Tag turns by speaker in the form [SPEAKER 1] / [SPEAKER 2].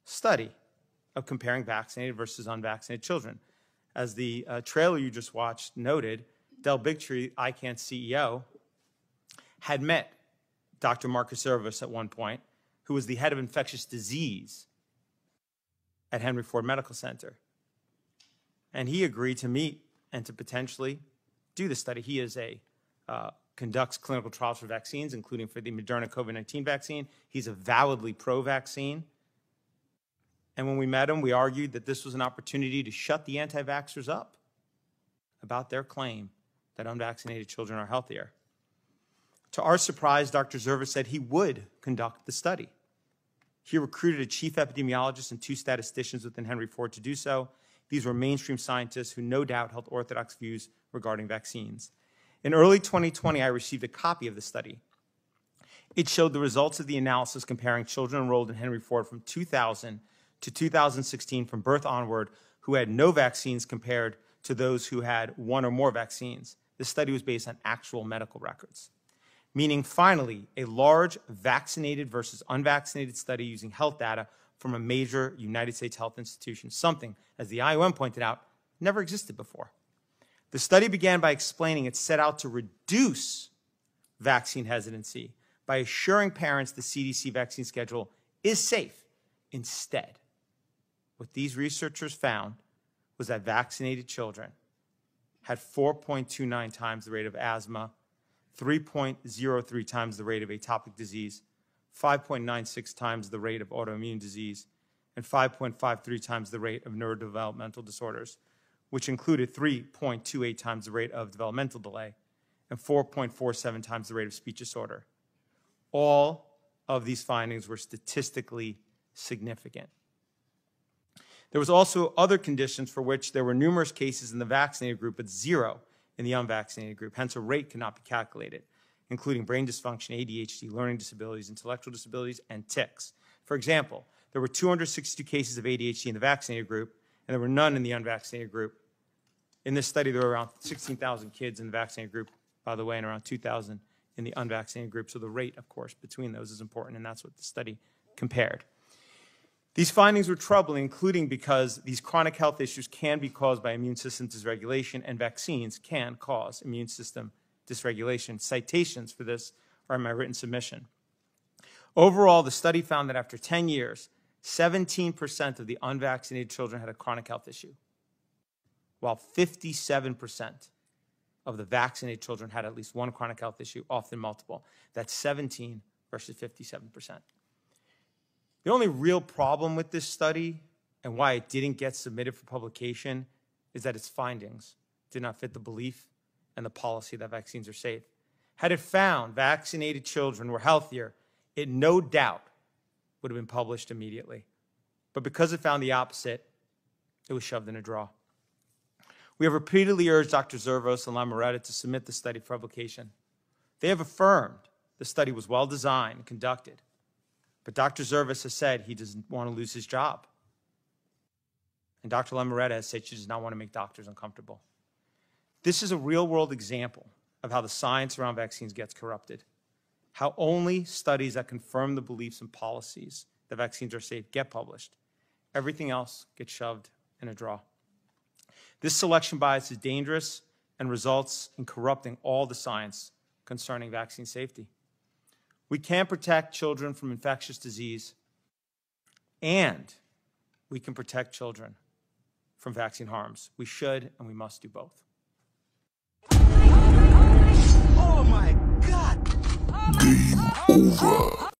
[SPEAKER 1] study of comparing vaccinated versus unvaccinated children. As the trailer you just watched noted, Bigtree, ICANN CEO, had met Dr. Marcus Zervosem at one point, who was the head of infectious disease at Henry Ford Medical Center. And he agreed to meet and to potentially do the study. He is conducts clinical trials for vaccines, including for the Moderna COVID-19 vaccine. He's avowedly pro-vaccine. And when we met him, we argued that this was an opportunity to shut the anti-vaxxers up about their claim that unvaccinated children are healthier. To our surprise, Dr. Zervosem said he would conduct the study. He recruited a chief epidemiologist and 2 statisticians within Henry Ford to do so. These were mainstream scientists who no doubt held orthodox views regarding vaccines. In early 2020, I received a copy of the study. It showed the results of the analysis comparing children enrolled in Henry Ford from 2000 to 2016 from birth onward who had no vaccines compared to those who had 1 or more vaccines. This study was based on actual medical records, meaning finally a large vaccinated versus unvaccinated study using health data from a major United States health institution, something, as the IOM pointed out, never existed before. The study began by explaining it set out to reduce vaccine hesitancy by assuring parents the CDC vaccine schedule is safe. Instead, what these researchers found was that vaccinated children had 4.29 times the rate of asthma, 3.03 times the rate of atopic disease, 5.96 times the rate of autoimmune disease, and 5.53 times the rate of neurodevelopmental disorders, which included 3.28 times the rate of developmental delay and 4.47 times the rate of speech disorder. All of these findings were statistically significant. There was also other conditions for which there were numerous cases in the vaccinated group, but 0 in the unvaccinated group. Hence, a rate cannot be calculated, including brain dysfunction, ADHD, learning disabilities, intellectual disabilities, and tics. For example, there were 262 cases of ADHD in the vaccinated group, and there were none in the unvaccinated group. In this study, there were around 16,000 kids in the vaccinated group, by the way, and around 2,000 in the unvaccinated group. So the rate, of course, between those is important, and that's what the study compared. These findings were troubling, including because these chronic health issues can be caused by immune system dysregulation, and vaccines can cause immune system dysregulation. Citations for this are in my written submission. Overall, the study found that after 10 years, 17% of the unvaccinated children had a chronic health issue, while 57% of the vaccinated children had at least one chronic health issue, often multiple. That's 17 versus 57%. The only real problem with this study and why it didn't get submitted for publication is that its findings did not fit the belief and the policy that vaccines are safe. Had it found vaccinated children were healthier, it no doubt would have been published immediately. But because it found the opposite, it was shoved in a drawer. We have repeatedly urged Dr. Zervosem and Lamoretta to submit the study for publication. They have affirmed the study was well designed and conducted. But Dr. Zervosem has said he doesn't want to lose his job. And Dr. Lamoretta has said she does not want to make doctors uncomfortable. This is a real-world example of how the science around vaccines gets corrupted, how only studies that confirm the beliefs and policies that vaccines are safe get published. Everything else gets shoved in a drawer. This selection bias is dangerous and results in corrupting all the science concerning vaccine safety. We can protect children from infectious disease, and we can protect children from vaccine harms. We should and we must do both.
[SPEAKER 2] Oh my God!
[SPEAKER 3] Game over.